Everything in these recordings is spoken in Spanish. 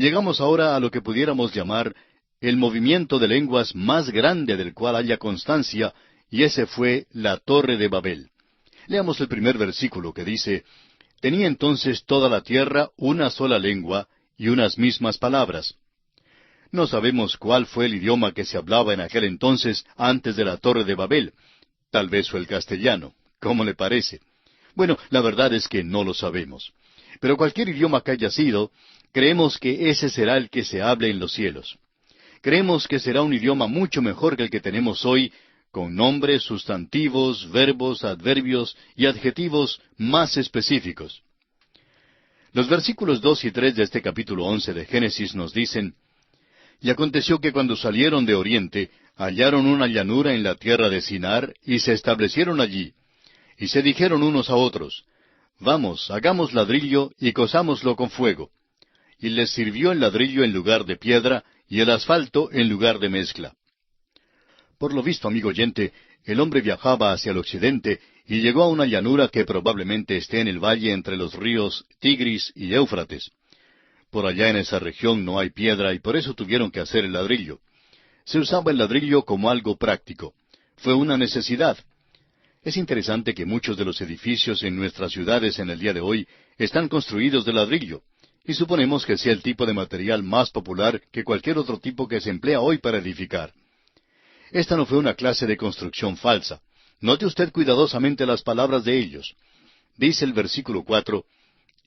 Llegamos ahora a lo que pudiéramos llamar el movimiento de lenguas más grande del cual haya constancia, y ese fue la Torre de Babel. Leamos el primer versículo que dice: Tenía entonces toda la tierra una sola lengua y unas mismas palabras. No sabemos cuál fue el idioma que se hablaba en aquel entonces antes de la Torre de Babel. Tal vez fue el castellano. ¿Cómo le parece? Bueno, la verdad es que no lo sabemos. Pero cualquier idioma que haya sido, creemos que ese será el que se hable en los cielos. Creemos que será un idioma mucho mejor que el que tenemos hoy, con nombres, sustantivos, verbos, adverbios y adjetivos más específicos. Los versículos 2 y 3 de este capítulo 11 de Génesis nos dicen: Y aconteció que cuando salieron de oriente, hallaron una llanura en la tierra de Sinar, y se establecieron allí. Y se dijeron unos a otros: Vamos, hagamos ladrillo, y cozámoslo con fuego. Y les sirvió el ladrillo en lugar de piedra, y el asfalto en lugar de mezcla. Por lo visto, amigo oyente, el hombre viajaba hacia el occidente, y llegó a una llanura que probablemente esté en el valle entre los ríos Tigris y Éufrates. Por allá en esa región no hay piedra, y por eso tuvieron que hacer el ladrillo. Se usaba el ladrillo como algo práctico. Fue una necesidad. Es interesante que muchos de los edificios en nuestras ciudades en el día de hoy están construidos de ladrillo, y suponemos que sea el tipo de material más popular que cualquier otro tipo que se emplea hoy para edificar. Esta no fue una clase de construcción falsa. Note usted cuidadosamente las palabras de ellos. Dice el versículo 4: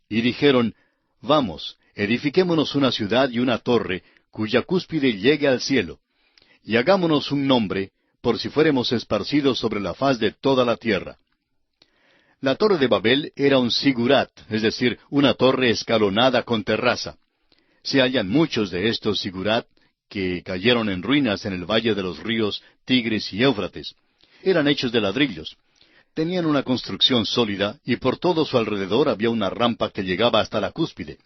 Y dijeron: Vamos, edifiquémonos una ciudad y una torre, cuya cúspide llegue al cielo, y hagámonos un nombre, por si fuéremos esparcidos sobre la faz de toda la tierra. La Torre de Babel era un sigurat, es decir, una torre escalonada con terraza. Se hallan muchos de estos sigurat que cayeron en ruinas en el valle de los ríos Tigris y Éufrates. Eran hechos de ladrillos. Tenían una construcción sólida y por todo su alrededor había una rampa que llegaba hasta la cúspide.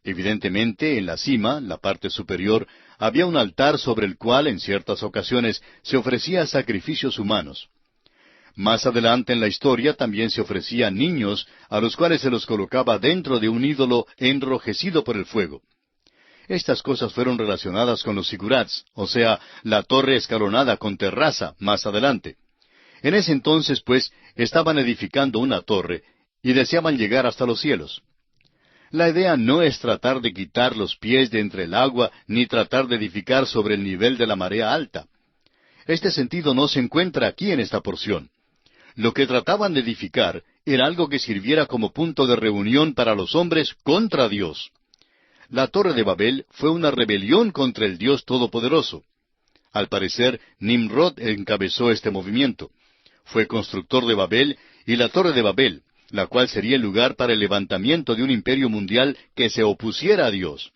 Evidentemente, en la cima, la parte superior, había un altar sobre el cual en ciertas ocasiones se ofrecía sacrificios humanos. Más adelante en la historia también se ofrecían niños a los cuales se los colocaba dentro de un ídolo enrojecido por el fuego. Estas cosas fueron relacionadas con los sigurats, o sea, la torre escalonada con terraza, más adelante. En ese entonces, pues, estaban edificando una torre y deseaban llegar hasta los cielos. La idea no es tratar de quitar los pies de entre el agua, ni tratar de edificar sobre el nivel de la marea alta. Este sentido no se encuentra aquí en esta porción. Lo que trataban de edificar era algo que sirviera como punto de reunión para los hombres contra Dios. La Torre de Babel fue una rebelión contra el Dios Todopoderoso. Al parecer, Nimrod encabezó este movimiento. Fue constructor de Babel y la Torre de Babel, la cual sería el lugar para el levantamiento de un imperio mundial que se opusiera a Dios.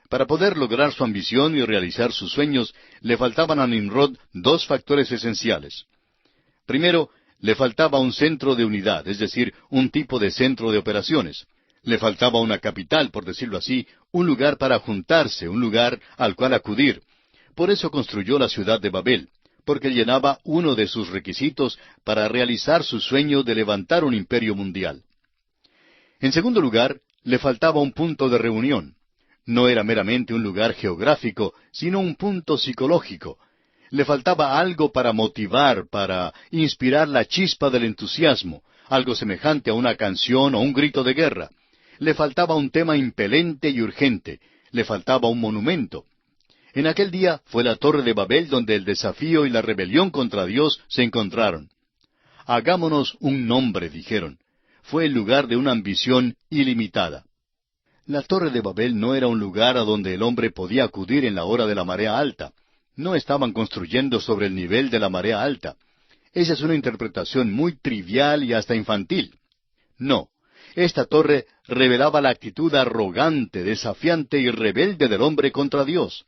Para poder lograr su ambición y realizar sus sueños, le faltaban a Nimrod dos factores esenciales. Primero, le faltaba un centro de unidad, es decir, un tipo de centro de operaciones. Le faltaba una capital, por decirlo así, un lugar para juntarse, un lugar al cual acudir. Por eso construyó la ciudad de Babel, porque llenaba uno de sus requisitos para realizar su sueño de levantar un imperio mundial. En segundo lugar, le faltaba un punto de reunión. No era meramente un lugar geográfico, sino un punto psicológico. Le faltaba algo para motivar, para inspirar la chispa del entusiasmo, algo semejante a una canción o un grito de guerra. Le faltaba un tema impelente y urgente, le faltaba un monumento. En aquel día fue la Torre de Babel donde el desafío y la rebelión contra Dios se encontraron. Hagámonos un nombre, dijeron. Fue el lugar de una ambición ilimitada. La Torre de Babel no era un lugar a donde el hombre podía acudir en la hora de la marea alta. No estaban construyendo sobre el nivel de la marea alta. Esa es una interpretación muy trivial y hasta infantil. No, esta torre revelaba la actitud arrogante, desafiante y rebelde del hombre contra Dios.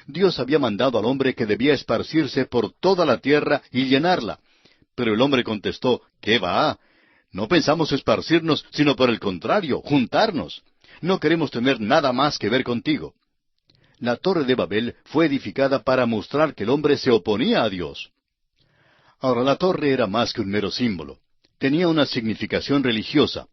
Dios había mandado al hombre que debía esparcirse por toda la tierra y llenarla. Pero el hombre contestó: ¿qué va? No pensamos esparcirnos, sino por el contrario, juntarnos. No queremos tener nada más que ver contigo. La Torre de Babel fue edificada para mostrar que el hombre se oponía a Dios. Ahora, la torre era más que un mero símbolo. Tenía una significación religiosa.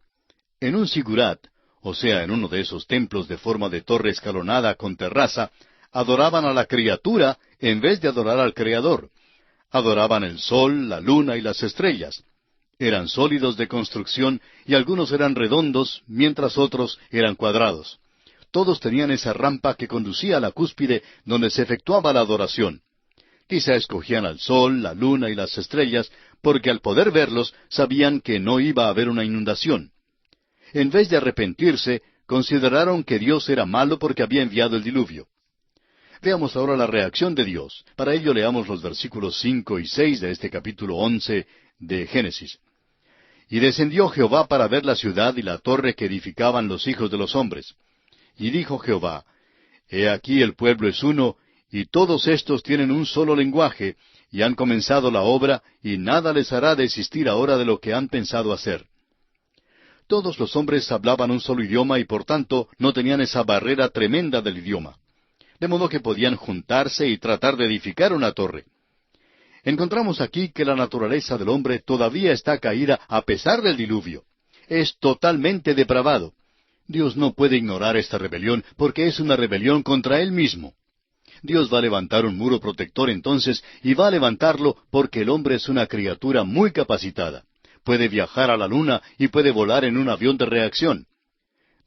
En un sigurat, o sea, en uno de esos templos de forma de torre escalonada con terraza, adoraban a la criatura en vez de adorar al Creador. Adoraban el sol, la luna y las estrellas. Eran sólidos de construcción y algunos eran redondos, mientras otros eran cuadrados. Todos tenían esa rampa que conducía a la cúspide donde se efectuaba la adoración. Quizá escogían al sol, la luna y las estrellas, porque al poder verlos sabían que no iba a haber una inundación. En vez de arrepentirse, consideraron que Dios era malo porque había enviado el diluvio. Veamos ahora la reacción de Dios. Para ello leamos los versículos 5 y 6 de este capítulo 11 de Génesis. Y descendió Jehová para ver la ciudad y la torre que edificaban los hijos de los hombres. Y dijo Jehová, He aquí el pueblo es uno, y todos estos tienen un solo lenguaje, y han comenzado la obra, y nada les hará desistir ahora de lo que han pensado hacer. Todos los hombres hablaban un solo idioma y por tanto no tenían esa barrera tremenda del idioma. De modo que podían juntarse y tratar de edificar una torre. Encontramos aquí que la naturaleza del hombre todavía está caída a pesar del diluvio. Es totalmente depravado. Dios no puede ignorar esta rebelión porque es una rebelión contra Él mismo. Dios va a levantar un muro protector entonces y va a levantarlo porque el hombre es una criatura muy capacitada. Puede viajar a la luna y puede volar en un avión de reacción.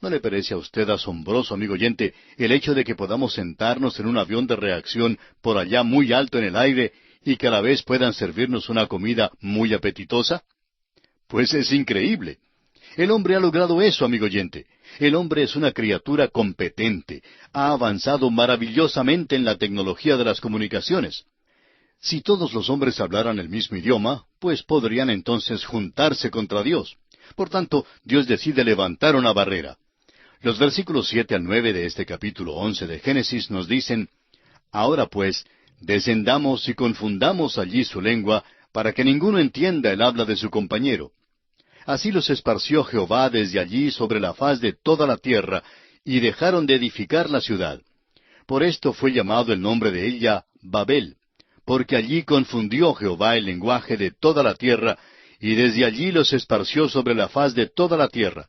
¿No le parece a usted asombroso, amigo oyente, el hecho de que podamos sentarnos en un avión de reacción por allá muy alto en el aire y que a la vez puedan servirnos una comida muy apetitosa? Pues es increíble. El hombre ha logrado eso, amigo oyente. El hombre es una criatura competente. Ha avanzado maravillosamente en la tecnología de las comunicaciones. Si todos los hombres hablaran el mismo idioma, pues podrían entonces juntarse contra Dios. Por tanto, Dios decide levantar una barrera. Los versículos 7 al 9 de este capítulo 11 de Génesis nos dicen, Ahora pues, descendamos y confundamos allí su lengua, para que ninguno entienda el habla de su compañero. Así los esparció Jehová desde allí sobre la faz de toda la tierra, y dejaron de edificar la ciudad. Por esto fue llamado el nombre de ella Babel, porque allí confundió Jehová el lenguaje de toda la tierra, y desde allí los esparció sobre la faz de toda la tierra.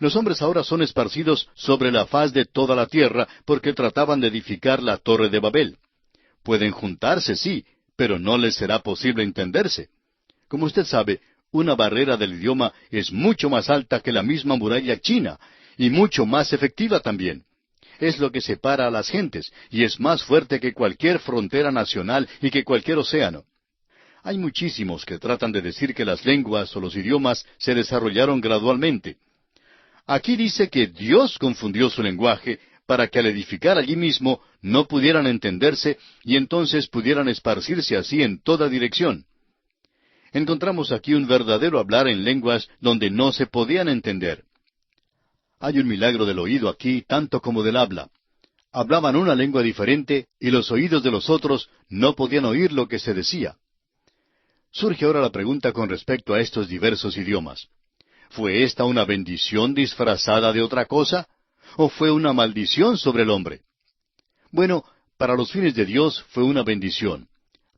Los hombres ahora son esparcidos sobre la faz de toda la tierra, porque trataban de edificar la torre de Babel. Pueden juntarse, sí, pero no les será posible entenderse. Como usted sabe, una barrera del idioma es mucho más alta que la misma muralla china, y mucho más efectiva también. Es lo que separa a las gentes, y es más fuerte que cualquier frontera nacional y que cualquier océano. Hay muchísimos que tratan de decir que las lenguas o los idiomas se desarrollaron gradualmente. Aquí dice que Dios confundió su lenguaje para que al edificar allí mismo no pudieran entenderse y entonces pudieran esparcirse así en toda dirección. Encontramos aquí un verdadero hablar en lenguas donde no se podían entender. Hay un milagro del oído aquí tanto como del habla. Hablaban una lengua diferente y los oídos de los otros no podían oír lo que se decía. Surge ahora la pregunta con respecto a estos diversos idiomas. ¿Fue esta una bendición disfrazada de otra cosa? ¿O fue una maldición sobre el hombre? Bueno, para los fines de Dios fue una bendición.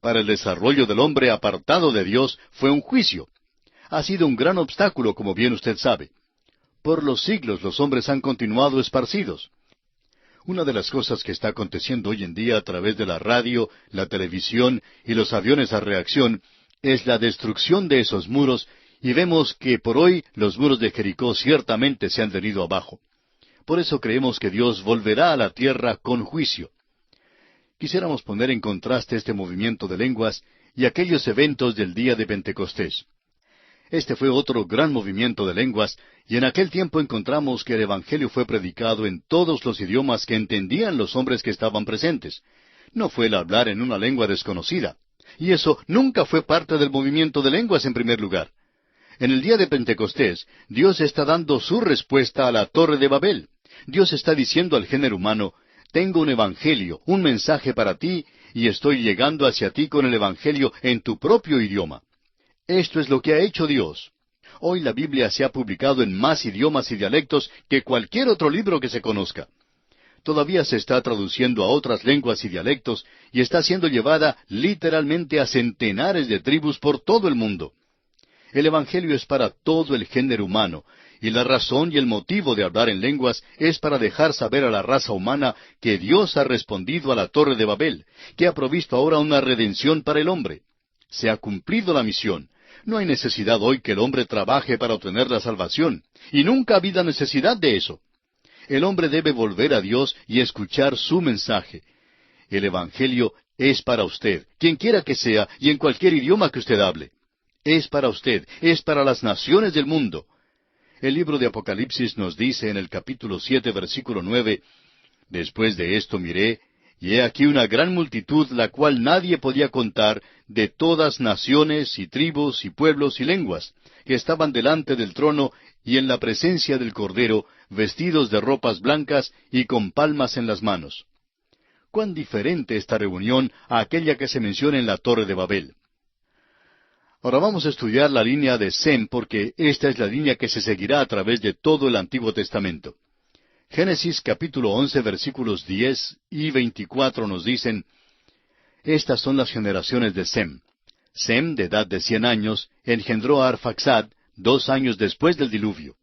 Para el desarrollo del hombre apartado de Dios fue un juicio. Ha sido un gran obstáculo, como bien usted sabe. Por los siglos los hombres han continuado esparcidos. Una de las cosas que está aconteciendo hoy en día a través de la radio, la televisión y los aviones a reacción es la destrucción de esos muros, y vemos que por hoy los muros de Jericó ciertamente se han venido abajo. Por eso creemos que Dios volverá a la tierra con juicio. Quisiéramos poner en contraste este movimiento de lenguas y aquellos eventos del día de Pentecostés. Este fue otro gran movimiento de lenguas, y en aquel tiempo encontramos que el Evangelio fue predicado en todos los idiomas que entendían los hombres que estaban presentes. No fue el hablar en una lengua desconocida. Y eso nunca fue parte del movimiento de lenguas en primer lugar. En el día de Pentecostés, Dios está dando su respuesta a la Torre de Babel. Dios está diciendo al género humano, tengo un evangelio, un mensaje para ti, y estoy llegando hacia ti con el evangelio en tu propio idioma. Esto es lo que ha hecho Dios. Hoy la Biblia se ha publicado en más idiomas y dialectos que cualquier otro libro que se conozca. Todavía se está traduciendo a otras lenguas y dialectos y está siendo llevada literalmente a centenares de tribus por todo el mundo. El Evangelio es para todo el género humano, Y la razón y el motivo de hablar en lenguas es para dejar saber a la raza humana que Dios ha respondido a la Torre de Babel, que ha provisto ahora una redención para el hombre. Se ha cumplido la misión. No hay necesidad hoy que el hombre trabaje para obtener la salvación, y nunca ha habido necesidad de eso. El hombre debe volver a Dios y escuchar su mensaje. El Evangelio es para usted, quien quiera que sea, y en cualquier idioma que usted hable. Es para usted, es para las naciones del mundo. El libro de Apocalipsis nos dice en el capítulo 7, versículo 9, «Después de esto miré, y he aquí una gran multitud, la cual nadie podía contar, de todas naciones y tribus y pueblos y lenguas, que estaban delante del trono y en la presencia del Cordero, vestidos de ropas blancas y con palmas en las manos». Cuán diferente esta reunión a aquella que se menciona en la Torre de Babel. Ahora vamos a estudiar la línea de Sem, porque esta es la línea que se seguirá a través de todo el Antiguo Testamento. Génesis capítulo 11 versículos 10 y 24 nos dicen, «Estas son las generaciones de Sem. Sem, de edad de 100 años, engendró a Arfaxad 2 años después del diluvio».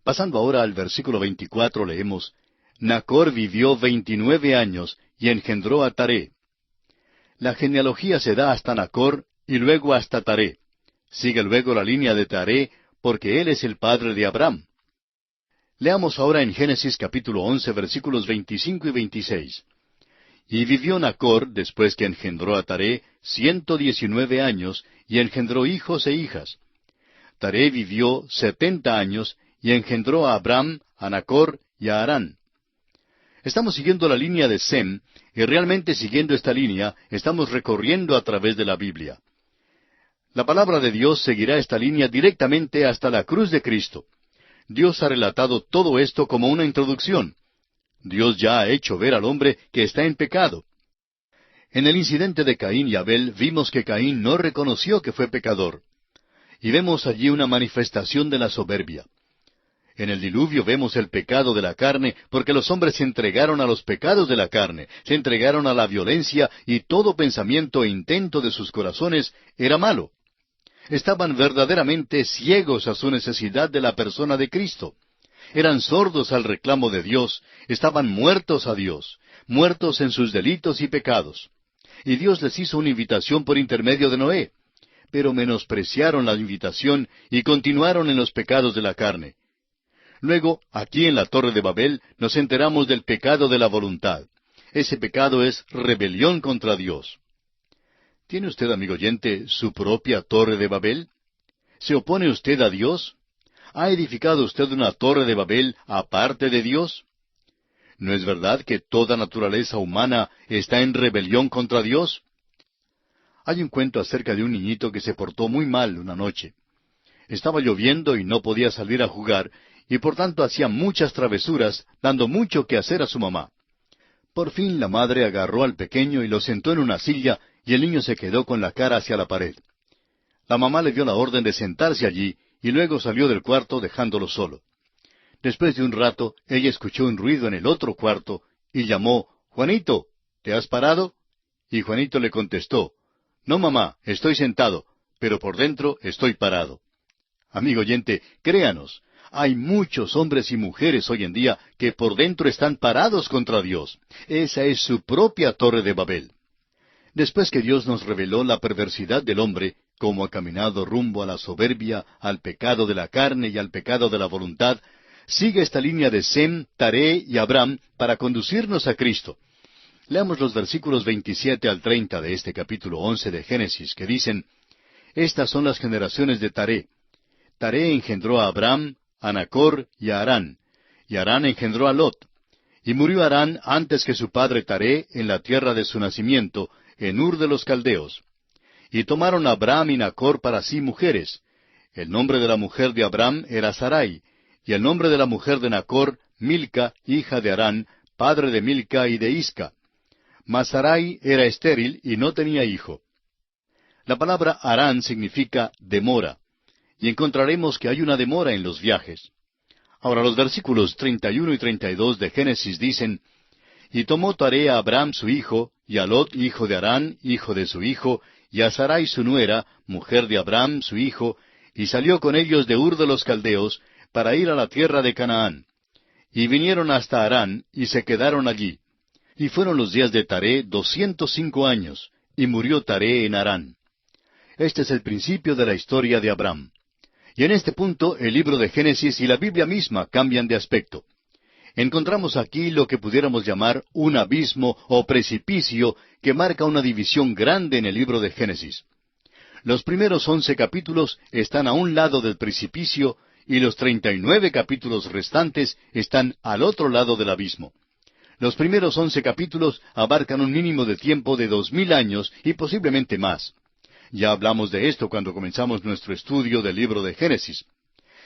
Pasando ahora al versículo 24 leemos, «Nacor vivió 29 años y engendró a Taré». La genealogía se da hasta Nacor y luego hasta Taré. Sigue luego la línea de Taré, porque él es el padre de Abraham. Leamos ahora en Génesis capítulo 11 versículos 25 y 26. «Y vivió Nacor, después que engendró a Taré, 119 años, y engendró hijos e hijas. Taré vivió 70 años, y engendró a Abraham, a Nacor y a Harán». Estamos siguiendo la línea de Sem, y realmente siguiendo esta línea, estamos recorriendo a través de la Biblia. La palabra de Dios seguirá esta línea directamente hasta la cruz de Cristo. Dios ha relatado todo esto como una introducción. Dios ya ha hecho ver al hombre que está en pecado. En el incidente de Caín y Abel vimos que Caín no reconoció que fue pecador. Y vemos allí una manifestación de la soberbia. En el diluvio vemos el pecado de la carne, porque los hombres se entregaron a los pecados de la carne, se entregaron a la violencia, y todo pensamiento e intento de sus corazones era malo. Estaban verdaderamente ciegos a su necesidad de la persona de Cristo. Eran sordos al reclamo de Dios, estaban muertos a Dios, muertos en sus delitos y pecados. Y Dios les hizo una invitación por intermedio de Noé, pero menospreciaron la invitación y continuaron en los pecados de la carne. Luego, aquí en la Torre de Babel, nos enteramos del pecado de la voluntad. Ese pecado es rebelión contra Dios. ¿Tiene usted, amigo oyente, su propia Torre de Babel? ¿Se opone usted a Dios? ¿Ha edificado usted una Torre de Babel aparte de Dios? ¿No es verdad que toda naturaleza humana está en rebelión contra Dios? Hay un cuento acerca de un niñito que se portó muy mal una noche. Estaba lloviendo y no podía salir a jugar, y por tanto hacía muchas travesuras, dando mucho que hacer a su mamá. Por fin la madre agarró al pequeño y lo sentó en una silla, y el niño se quedó con la cara hacia la pared. La mamá le dio la orden de sentarse allí, y luego salió del cuarto dejándolo solo. Después de un rato, ella escuchó un ruido en el otro cuarto, y llamó, «Juanito, ¿te has parado?» Y Juanito le contestó, «No, mamá, estoy sentado, pero por dentro estoy parado». Amigo oyente, créanos, hay muchos hombres y mujeres hoy en día que por dentro están parados contra Dios. Esa es su propia Torre de Babel. Después que Dios nos reveló la perversidad del hombre, cómo ha caminado rumbo a la soberbia, al pecado de la carne y al pecado de la voluntad, sigue esta línea de Sem, Taré y Abraham para conducirnos a Cristo. Leamos los versículos 27 al 30 de este capítulo 11 de Génesis, que dicen, «Estas son las generaciones de Taré. Taré engendró a Abraham, a Nacor y a Harán, y Harán engendró a Lot. Y murió Harán antes que su padre Taré en la tierra de su nacimiento, en Ur de los Caldeos. Y tomaron a Abraham y Nacor para sí mujeres. El nombre de la mujer de Abraham era Sarai, y el nombre de la mujer de Nacor, Milca, hija de Harán, padre de Milca y de Isca. Mas Sarai era estéril y no tenía hijo». La palabra Harán significa demora, y encontraremos que hay una demora en los viajes. Ahora los versículos 31 y 32 de Génesis dicen, «Y tomó Taré a Abraham su hijo, y a Lot hijo de Harán, hijo de su hijo, y a Sarai su nuera, mujer de Abraham su hijo, y salió con ellos de Ur de los Caldeos, para ir a la tierra de Canaán. Y vinieron hasta Harán, y se quedaron allí. Y fueron los días de Taré 205 años, y murió Taré en Harán. Este es el principio de la historia de Abraham. Y en este punto el libro de Génesis y la Biblia misma cambian de aspecto. Encontramos aquí lo que pudiéramos llamar un abismo o precipicio que marca una división grande en el libro de Génesis. Los primeros 11 capítulos están a un lado del precipicio y los 39 capítulos restantes están al otro lado del abismo. Los primeros 11 capítulos abarcan un mínimo de tiempo de 2000 años y posiblemente más. Ya hablamos de esto cuando comenzamos nuestro estudio del libro de Génesis.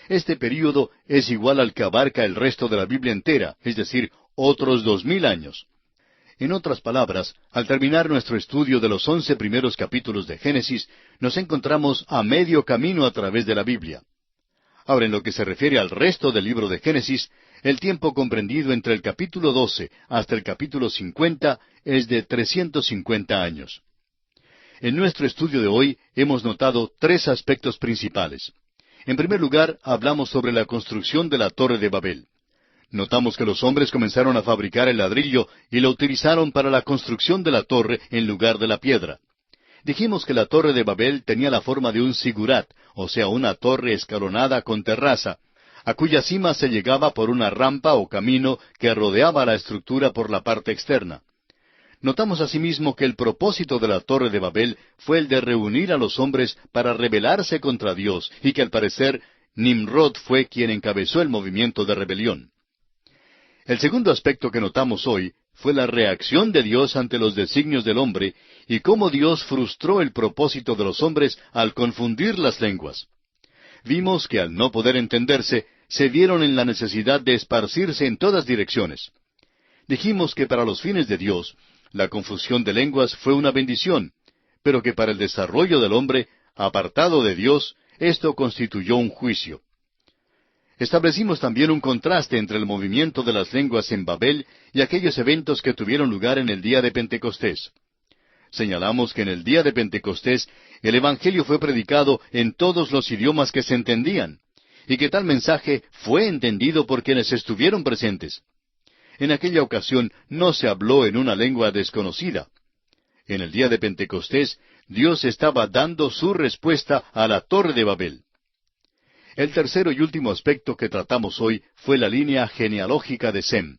Este período es igual al que abarca el resto de la Biblia entera, es decir, otros 2000 años. En otras palabras, al terminar nuestro estudio de los 11 primeros capítulos de Génesis, nos encontramos a medio camino a través de la Biblia. Ahora, en lo que se refiere al resto del libro de Génesis, el tiempo comprendido entre el capítulo 12 hasta el capítulo 50 es de 350 años. En nuestro estudio de hoy hemos notado tres aspectos principales. En primer lugar, hablamos sobre la construcción de la Torre de Babel. Notamos que los hombres comenzaron a fabricar el ladrillo y lo utilizaron para la construcción de la torre en lugar de la piedra. Dijimos que la Torre de Babel tenía la forma de un sigurat, o sea, una torre escalonada con terraza, a cuya cima se llegaba por una rampa o camino que rodeaba la estructura por la parte externa. Notamos asimismo que el propósito de la Torre de Babel fue el de reunir a los hombres para rebelarse contra Dios, y que al parecer Nimrod fue quien encabezó el movimiento de rebelión. El segundo aspecto que notamos hoy fue la reacción de Dios ante los designios del hombre y cómo Dios frustró el propósito de los hombres al confundir las lenguas. Vimos que al no poder entenderse, se vieron en la necesidad de esparcirse en todas direcciones. Dijimos que para los fines de Dios, la confusión de lenguas fue una bendición, pero que para el desarrollo del hombre, apartado de Dios, esto constituyó un juicio. Establecimos también un contraste entre el movimiento de las lenguas en Babel y aquellos eventos que tuvieron lugar en el día de Pentecostés. Señalamos que en el día de Pentecostés el Evangelio fue predicado en todos los idiomas que se entendían, y que tal mensaje fue entendido por quienes estuvieron presentes. En aquella ocasión no se habló en una lengua desconocida. En el día de Pentecostés, Dios estaba dando su respuesta a la Torre de Babel. El tercero y último aspecto que tratamos hoy fue la línea genealógica de Sem.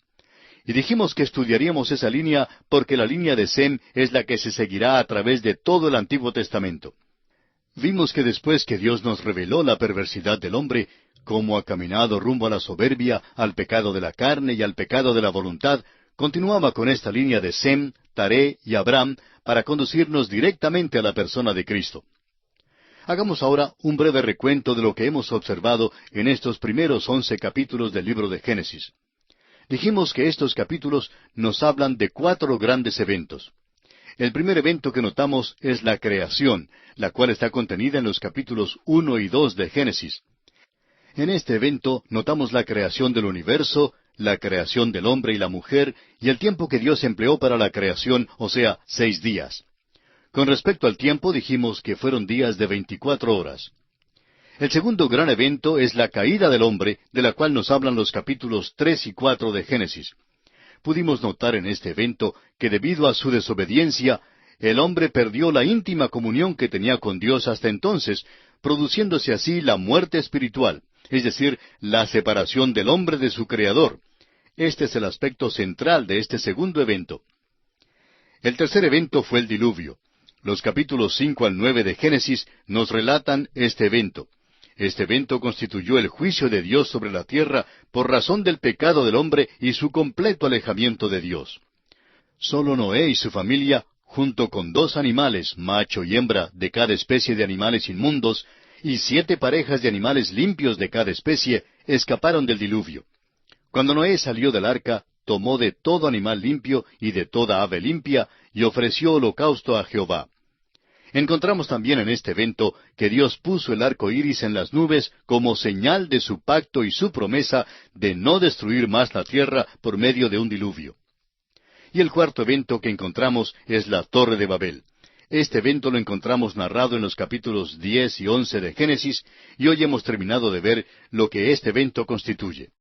Y dijimos que estudiaríamos esa línea porque la línea de Sem es la que se seguirá a través de todo el Antiguo Testamento. Vimos que después que Dios nos reveló la perversidad del hombre, cómo ha caminado rumbo a la soberbia, al pecado de la carne y al pecado de la voluntad, continuaba con esta línea de Sem, Taré y Abraham para conducirnos directamente a la persona de Cristo. Hagamos ahora un breve recuento de lo que hemos observado en estos primeros 11 capítulos del libro de Génesis. Dijimos que estos capítulos nos hablan de 4 grandes eventos. El primer evento que notamos es la creación, la cual está contenida en los capítulos 1 y 2 de Génesis. En este evento notamos la creación del universo, la creación del hombre y la mujer, y el tiempo que Dios empleó para la creación, o sea, 6 días. Con respecto al tiempo dijimos que fueron días de 24 horas. El segundo gran evento es la caída del hombre, de la cual nos hablan los capítulos 3 y 4 de Génesis. Pudimos notar en este evento que debido a su desobediencia, el hombre perdió la íntima comunión que tenía con Dios hasta entonces, produciéndose así la muerte espiritual, es decir, la separación del hombre de su Creador. Este es el aspecto central de este segundo evento. El tercer evento fue el diluvio. Los capítulos 5 al 9 de Génesis nos relatan este evento. Este evento constituyó el juicio de Dios sobre la tierra por razón del pecado del hombre y su completo alejamiento de Dios. Solo Noé y su familia, junto con 2 animales, macho y hembra, de cada especie de animales inmundos, y 7 parejas de animales limpios de cada especie, escaparon del diluvio. Cuando Noé salió del arca, tomó de todo animal limpio y de toda ave limpia, y ofreció holocausto a Jehová. Encontramos también en este evento que Dios puso el arco iris en las nubes como señal de su pacto y su promesa de no destruir más la tierra por medio de un diluvio. Y el cuarto evento que encontramos es la Torre de Babel. Este evento lo encontramos narrado en los capítulos 10 y 11 de Génesis, y hoy hemos terminado de ver lo que este evento constituye.